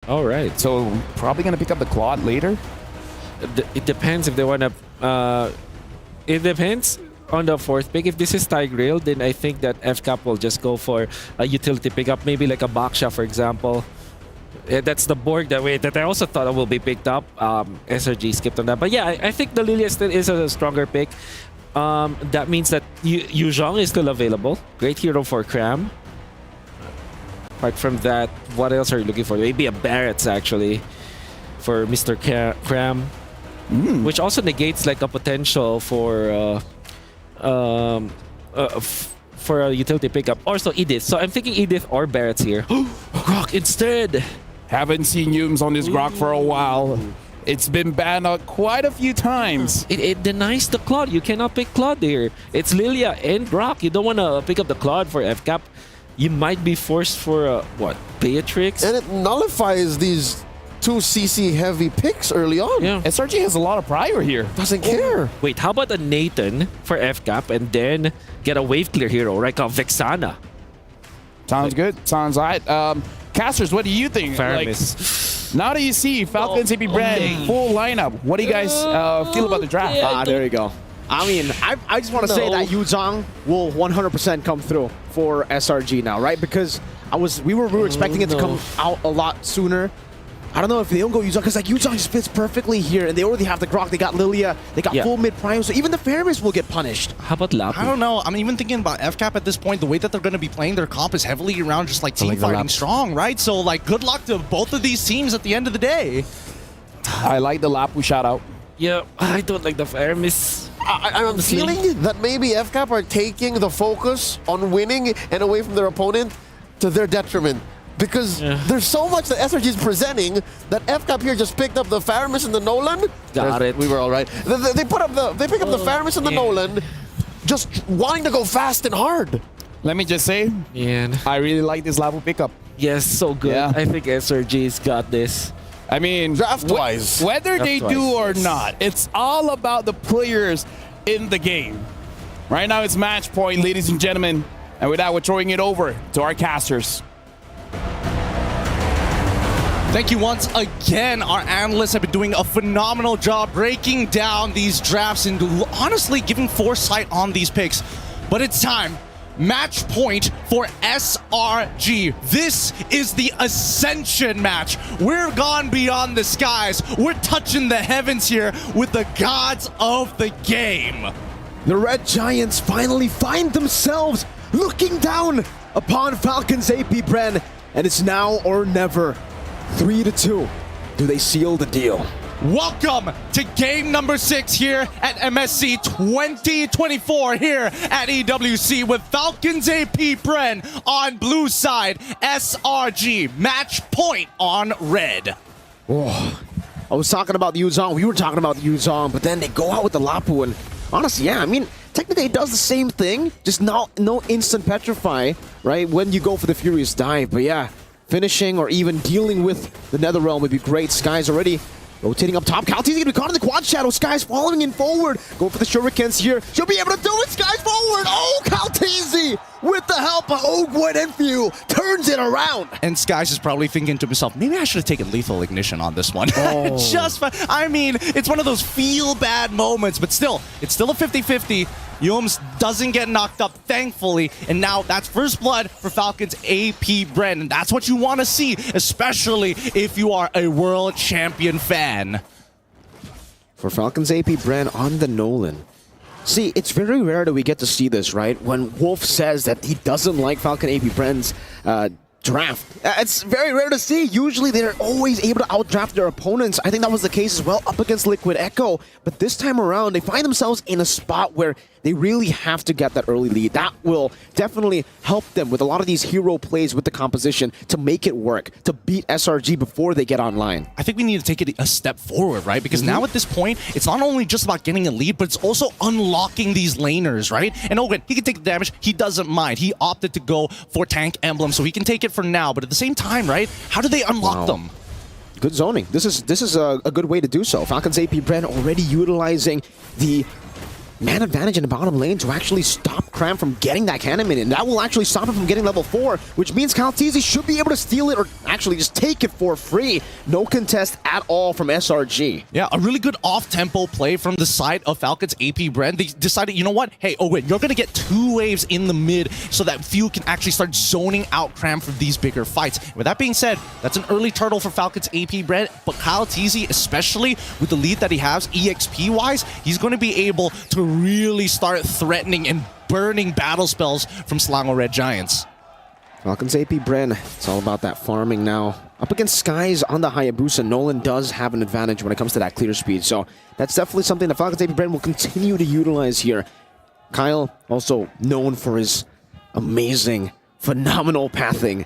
All right. So probably going to pick up the Claude later. It depends if they want to... it depends on the fourth pick. If this is Tigreal, then I think that FCAP will just go for a utility pickup, maybe like a Baksha, for example. That's the Borg that I also thought will be picked up. SRG skipped on that. But yeah, I think the Lilia still is a stronger pick. That means that Yu Zhong is still available. Great hero for Cram. Apart from that, what else are you looking for? Maybe a Barrett's actually for Mr. Cram. Which also negates like a potential for a utility pickup. Also Edith. So I'm thinking Edith or Barrett's here. Grok instead. Haven't seen Yums on this Grok for a while. It's been banned out quite a few times. It denies the Claude. You cannot pick Claude here. It's Lilia and Grok. You don't want to pick up the Claude for FCAP. You might be forced for what? Beatrix? And it nullifies these 2 CC heavy picks early on. Yeah. SRG has a lot of prior here. Doesn't care. Wait, how about a Nathan for FCAP and then get a wave clear hero like a Vexana? Sounds good. Sounds right. Casters, what do you think? Faramis. Now that you see Falcons, AP Bren, full lineup, what do you guys feel about the draft? There you go. I mean, I just want to say that Yu Zhong will 100% come through for SRG now, right? Because we were expecting it to come out a lot sooner. I don't know if they don't go Yu Zhong, because like Yu Zhong just fits perfectly here, and they already have the Grok, they got Lilia, they got full mid prime, so even the Faramis will get punished. How about Lapu? I don't know. I'm even thinking about FCAP at this point. The way that they're going to be playing their comp is heavily around just like team fighting strong, right? So like good luck to both of these teams at the end of the day. I like the Lapu shout out. Yeah, I don't like the Faramis. I'm feeling that maybe FCAP are taking the focus on winning and away from their opponent to their detriment. Because there's so much that SRG is presenting that FCAP here just picked up the Faramis and the Nolan. Got it. We were all right. They pick up the Faramis and the Nolan, just wanting to go fast and hard. Let me just say, I really like this Lapu pickup. Yes, so good. Yeah. I think SRG's got this. I mean, draft-wise. Whether they do or not, it's all about the players in the game. Right now it's match point, ladies and gentlemen. And with that, we're throwing it over to our casters. Thank you once again. Our analysts have been doing a phenomenal job breaking down these drafts and honestly giving foresight on these picks. But it's time. Match point for SRG. This is the Ascension match. We're gone beyond the skies. We're touching the heavens here with the gods of the game. The Red Giants finally find themselves looking down upon Falcons AP Bren, and it's now or never. 3-2. Do they seal the deal? Welcome to game number 6 here at MSC 2024 here at EWC with Falcons AP Bren on blue side, SRG match point on red. Oh, I was talking about the Yu Zhong. We were talking about the Yu Zhong, but then they go out with the Lapu, and honestly, yeah, I mean, technically it does the same thing, just no instant petrify, right, when you go for the Furious Dive, but yeah, finishing or even dealing with the Netherrealm would be great. Sky's already rotating up top. Kalti's gonna be caught in the quad shadow. Sky's following in forward. Going for the shurikens here. She'll be able to do it. Sky's forward. Oh, Kaltizi with the help of Ogwood and Few turns it around. And Sky's is probably thinking to himself, maybe I should have taken Lethal Ignition on this one. I mean, it's one of those feel bad moments, but still, it's still a 50-50. Yums doesn't get knocked up, thankfully, and now that's first blood for Falcons AP Bren, and that's what you want to see, especially if you are a world champion fan. For Falcons AP Bren on the Nolan. See, it's very rare that we get to see this, right? When Wolf says that he doesn't like Falcon AP Bren's draft. It's very rare to see. Usually they're always able to outdraft their opponents. I think that was the case as well up against Liquid Echo. But this time around, they find themselves in a spot where they really have to get that early lead. That will definitely help them with a lot of these hero plays with the composition to make it work, to beat SRG before they get online. I think we need to take it a step forward, right? Because now at this point, it's not only just about getting a lead, but it's also unlocking these laners, right? And Owen, he can take the damage. He doesn't mind. He opted to go for tank emblem, so he can take it for now. But at the same time, right? How do they unlock them? Good zoning. This is a good way to do so. Falcons AP Bren already utilizing the man advantage in the bottom lane to actually stop Cram from getting that cannon minion. That will actually stop him from getting level 4, which means Kaltizi should be able to steal it or actually just take it for free. No contest at all from SRG. Yeah, a really good off-tempo play from the side of Falcons AP Bren. They decided, you know what? Hey, Owen, you're going to get 2 waves in the mid so that Few can actually start zoning out Cram for these bigger fights. With that being said, that's an early turtle for Falcons AP Bren, but Kyle Teasy, especially with the lead that he has EXP-wise, he's going to be able to really start threatening and burning battle spells from Selangor Red Giants. Falcons AP Bren, it's all about that farming now. Up against Skies on the Hayabusa, Nolan does have an advantage when it comes to that clear speed, so that's definitely something that Falcons AP Bren will continue to utilize here. Kyle, also known for his amazing, phenomenal pathing.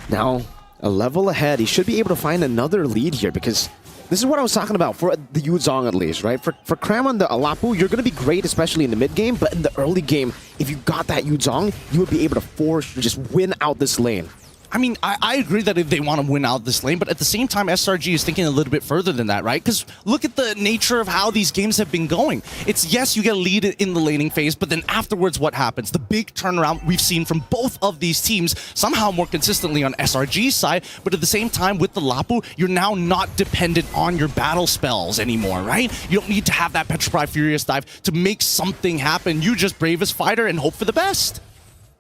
Now, a level ahead, he should be able to find another lead here because this is what I was talking about for the Yuzong at least, right? For Cram on the Alapu, you're going to be great, especially in the mid game, but in the early game, if you got that Yuzong, you would be able to force to just win out this lane. I mean, I agree that if they want to win out this lane, but at the same time, SRG is thinking a little bit further than that, right? Because look at the nature of how these games have been going. It's, yes, you get a lead in the laning phase, but then afterwards, what happens? The big turnaround we've seen from both of these teams, somehow more consistently on SRG's side, but at the same time, with the Lapu, you're now not dependent on your battle spells anymore, right? You don't need to have that Petrify Furious Dive to make something happen. You just bravest fighter and hope for the best.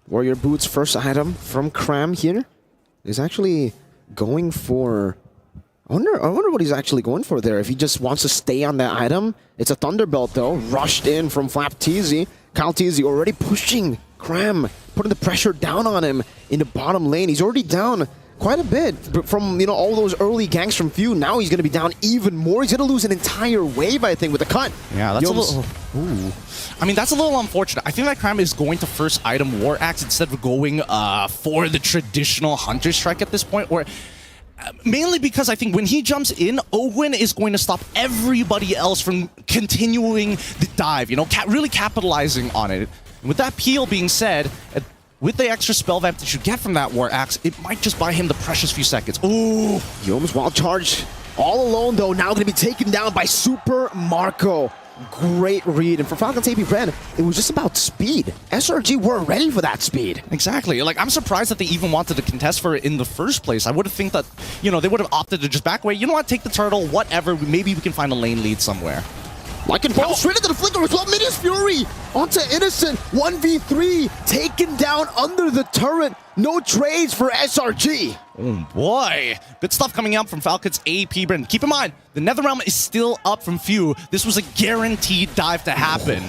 Warrior Boots' first item from Cram here is actually going for... I wonder what he's actually going for there. If he just wants to stay on that item. It's a Thunderbelt though, rushed in from Flap Teasy. Kyle Teasy already pushing Cram, putting the pressure down on him in the bottom lane. He's already down quite a bit from, you know, all those early ganks from Few. Now he's going to be down even more. He's going to lose an entire wave, I think, with the cut. Yeah, that's a little... Ooh. I mean, that's a little unfortunate. I think that Cram is going to first item War Axe instead of going for the traditional Hunter Strike at this point, or mainly because I think when he jumps in, Owen is going to stop everybody else from continuing the dive, you know, really capitalizing on it. And with that peel being said, with the extra spell vamp that you get from that War Axe, it might just buy him the precious few seconds. Ooh! Youm's wild charge. All alone, though, now going to be taken down by Super Marco. Great read. And for Falcons AP Bren, it was just about speed. SRG weren't ready for that speed. Exactly. Like, I'm surprised that they even wanted to contest for it in the first place. I would have think that, you know, they would have opted to just back away. You know what? Take the turtle, whatever. Maybe we can find a lane lead somewhere. Like it falls straight into the flicker as well. Minius Fury onto Innocent. 1v3 taken down under the turret. No trades for SRG. Oh boy. Good stuff coming out from Falcons AP Bren. Keep in mind, the Netherrealm is still up from Few. This was a guaranteed dive to happen.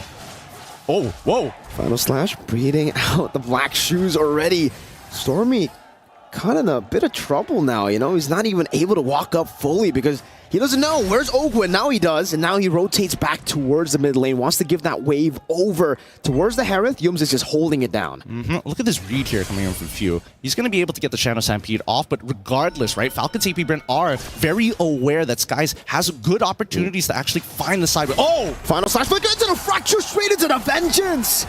Oh, whoa. Final Slash breeding out the black shoes already. Stormy kind of in a bit of trouble now, you know? He's not even able to walk up fully because he doesn't know. Where's Ogwin? Now he does, and now he rotates back towards the mid lane, wants to give that wave over towards the Harith. Yums is just holding it down. Look at this read here coming in from Few. He's going to be able to get the Shadow Stampede off, but regardless, right, Falcons AP Bren are very aware that Skies has good opportunities to actually find the side. Oh! Final Slash flicker into the fracture, straight into the Vengeance!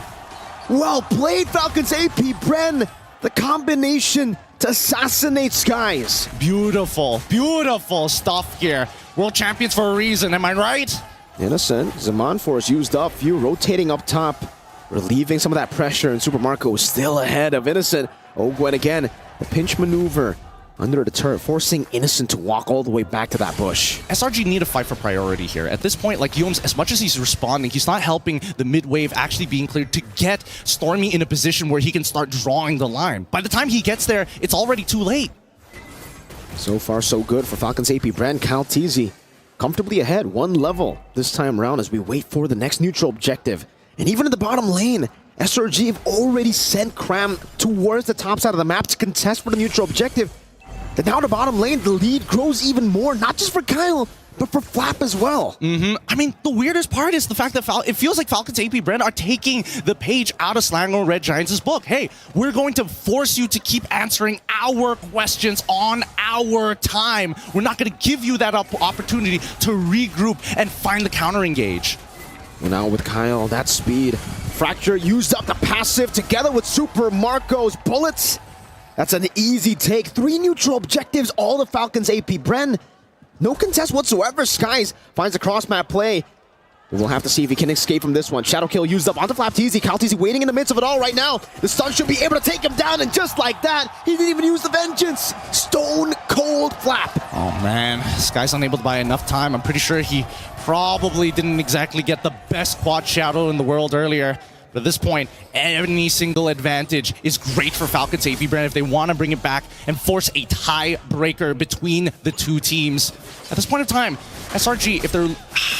Well played, Falcons AP Bren. The combination to assassinate Skies. Beautiful, beautiful stuff here. World champions for a reason, am I right? Innocent, Zaman Force used up, Few rotating up top, relieving some of that pressure, and Super Marco is still ahead of Innocent. Ogwen again, the pinch maneuver under the turret, forcing Innocent to walk all the way back to that bush. SRG need to fight for priority here. At this point, like Youms, as much as he's responding, he's not helping the mid wave actually being cleared to get Stormy in a position where he can start drawing the line. By the time he gets there, it's already too late. So far, so good for Falcons AP Bren. Kyle Teasy comfortably ahead, 1 level this time around as we wait for the next neutral objective. And even in the bottom lane, SRG have already sent Cram towards the top side of the map to contest for the neutral objective. Then now the bottom lane, the lead grows even more, not just for Kyle, but for Flap as well. I mean, the weirdest part is the fact that it feels like Falcons AP Bren are taking the page out of Selangor Red Giants' book. Hey, we're going to force you to keep answering our questions on our time. We're not going to give you that opportunity to regroup and find the counter engage. Well, now with Kyle, that speed. Fracture used up the passive together with Super Marco's bullets. That's an easy take. 3 neutral objectives, all the Falcons AP Bren. No contest whatsoever. Skies finds a cross-map play. We'll have to see if he can escape from this one. Shadow Kill used up onto FlapTZ. FlapTZ waiting in the midst of it all right now. The stun should be able to take him down, and just like that, he didn't even use the Vengeance. Stone cold Flap. Oh man, this guy's unable to buy enough time. I'm pretty sure he probably didn't exactly get the best quad shadow in the world earlier. But at this point, any single advantage is great for Falcons AP Bren if they want to bring it back and force a tiebreaker between the two teams. At this point in time, SRG, if they're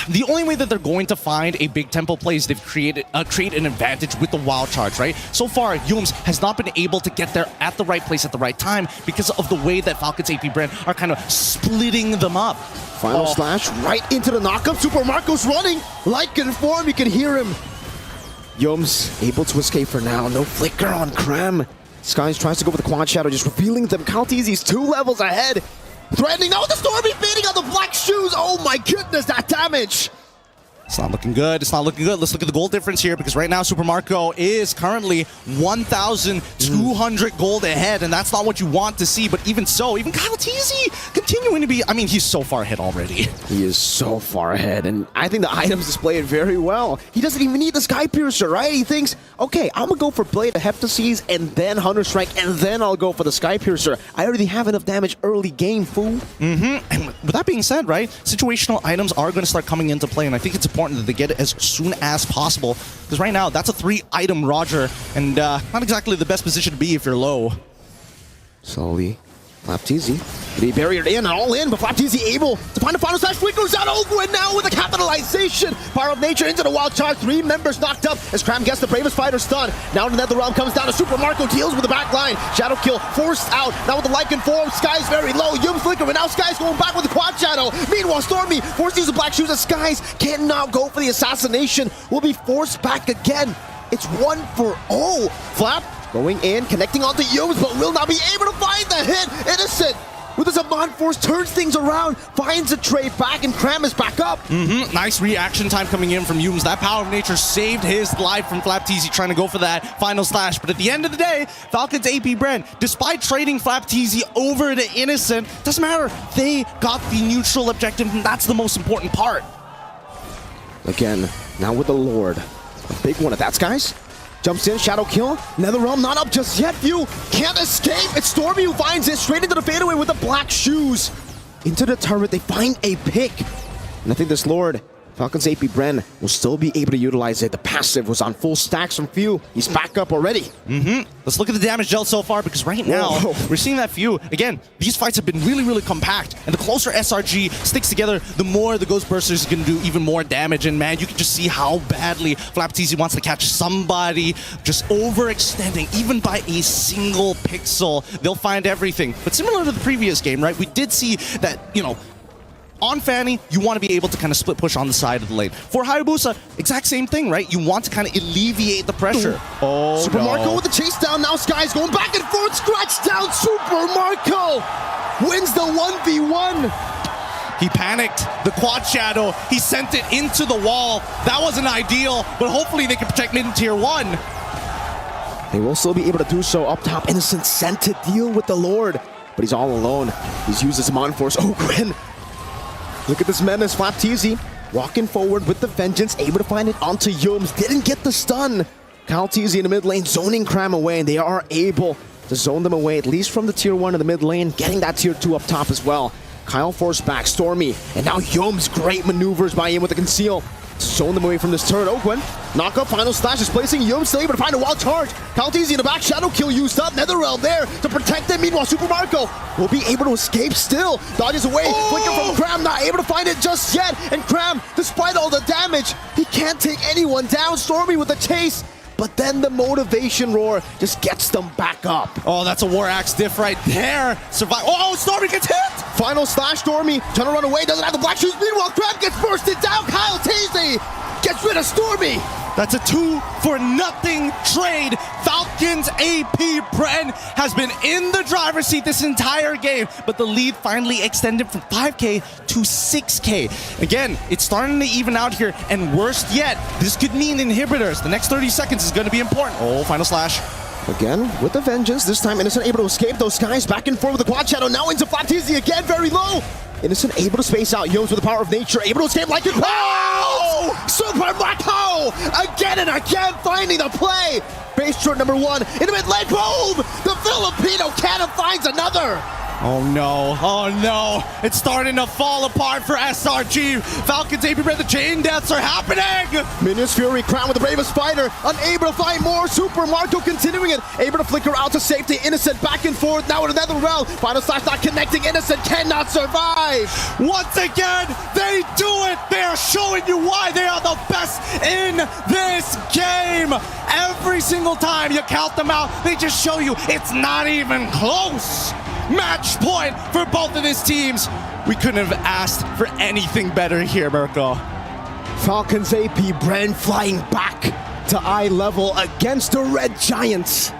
the only way that they're going to find a big tempo play is they've create an advantage with the wild charge, right? So far, Yums has not been able to get there at the right place at the right time because of the way that Falcons AP Bren are kind of splitting them up. Final slash right into the knockup. Super Marco's running like in form. You can hear him. Yums able to escape for now. No flicker on Cram. Skies tries to go with the quad shadow, just revealing them. FlapTZ's 2 levels ahead. Threatening now with the Stormy fading on the black shoes. Oh my goodness, that damage. It's not looking good. It's not looking good. Let's look at the gold difference here because right now Super Marco is currently 1,200 gold ahead, and that's not what you want to see. But even so, even FlapTZ continuing to be, I mean, he's so far ahead already. He is so far ahead, and I think the items display it very well. He doesn't even need the Sky Piercer, right? He thinks, okay, I'm gonna go for Blade of Heptases and then Hunter Strike, and then I'll go for the Sky Piercer. I already have enough damage early game, fool. And with that being said, right, situational items are going to start coming into play, and I think it's important that they get it as soon as possible, because right now that's a 3-item Roger, and not exactly the best position to be if you're low. Slowly, FlapTZ. They barriered in and all in, but FlapTZ able to find a final slash. Flickers out Ogwin now with a capitalization. Power of Nature into the wild charge. 3 members knocked up as Cram gets the bravest fighter stun. Now the Netherrealm comes down to Super Marco, deals with the back line. Shadow Kill forced out. Now with the Lycan form, Sky's very low. Yum flicker, and now Sky's going back with the quad shadow. Meanwhile, Stormy forced to use the black shoes as Skies cannot go for the assassination. Will be forced back again. It's 1-for-0. Flap going in, connecting onto Yums, but will not be able to find the hit. Innocent with his Amon Force turns things around, finds a trade back, and Cram is back up. Nice reaction time coming in from Yums. That Power of Nature saved his life from FlapTZ trying to go for that final slash. But at the end of the day, Falcons AP Bren, despite trading FlapTZ over to Innocent, doesn't matter. They got the neutral objective, and that's the most important part. Again, now with the Lord. A big one of that, guys. Jumps in, Shadow Kill. Netherrealm not up just yet. View can't escape. It's Stormy who finds it straight into the fadeaway with the black shoes. Into the turret, they find a pick. And I think this Lord, Falcons AP Bren, will still be able to utilize it. The passive was on full stacks from Few. He's back up already. Let's look at the damage dealt so far, because right now, we're seeing that Few. Again, these fights have been really, really compact. And the closer SRG sticks together, the more the Ghost Burster is going to do even more damage. And man, you can just see how badly FlapTZ wants to catch somebody, just overextending, even by a single pixel. They'll find everything. But similar to the previous game, right, we did see that, you know, on Fanny, you want to be able to kind of split push on the side of the lane. For Hayabusa, exact same thing, right? You want to kind of alleviate the pressure. Oh, Super Marco with the chase down. Now Sky's going back and forth. Scratch down. Super Marco wins the 1v1. He panicked. The quad shadow, he sent it into the wall. That wasn't ideal, but hopefully they can protect mid and tier 1. They will still be able to do so. Up top, Innocent sent to deal with the Lord, but he's all alone. He's used his Amon Force. Oh, Gwen. Look at this menace, FlapTZ walking forward with the Vengeance, able to find it onto Yums. Didn't get the stun. FlapTZ in the mid lane, zoning Cram away, and they are able to zone them away, at least from the tier 1 in the mid lane, getting that tier 2 up top as well. Kyle forced back, Stormy, and now Yums, great maneuvers by him with the conceal. Zone them away from this turret. Ogwen, knock up, final slash is placing Yum, still able to find a wild charge. FlapTZ in the back, Shadow Kill used up. Netherrealm there to protect them. Meanwhile, Super Marco will be able to escape still. Dodges away, flicker from Cram, not able to find it just yet. And Cram, despite all the damage, he can't take anyone down. Stormy with the chase. But then the motivation roar just gets them back up. Oh, that's a War Axe diff right there. Survive. Oh, Stormy gets hit! Final slash, Stormy trying to run away, doesn't have the black shoes. Meanwhile, Crab gets bursted down. Kyle Tazy gets rid of Stormy. That's a 2-for-nothing trade. Falcons AP Bren has been in the driver's seat this entire game, but the lead finally extended from 5K to 6K. Again, it's starting to even out here, and worst yet, this could mean inhibitors. The next 30 seconds is going to be important. Oh, final slash. Again, with the Vengeance, this time Innocent able to escape those Skies back and forth with the quad shadow. Now into FlapTZ again, very low. Innocent able to space out Yums with the Power of Nature, able to escape like it. Oh! Super Marco! Again and again finding the play! Base short number 1, in the mid lane, boom! The Filipino cannon finds another! Oh no, it's starting to fall apart for SRG. Falcons AP Bren, the chain deaths are happening! Minions Fury crowned with the bravest fighter, unable to find more. Super Marco continuing it, able to flicker out to safety. Innocent back and forth, now with another realm. Final slash not connecting, Innocent cannot survive. Once again, they do it! They are showing you why they are the best in this game! Every single time you count them out, they just show you it's not even close! Match point for both of these teams. We couldn't have asked for anything better here, Mirko. Falcons AP Bren flying back to eye level against the Red Giants.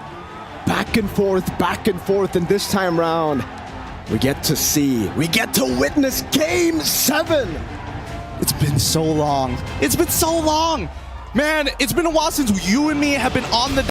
Back and forth, and this time round, we get to witness Game 7. It's been so long. Man, it's been a while since you and me have been on the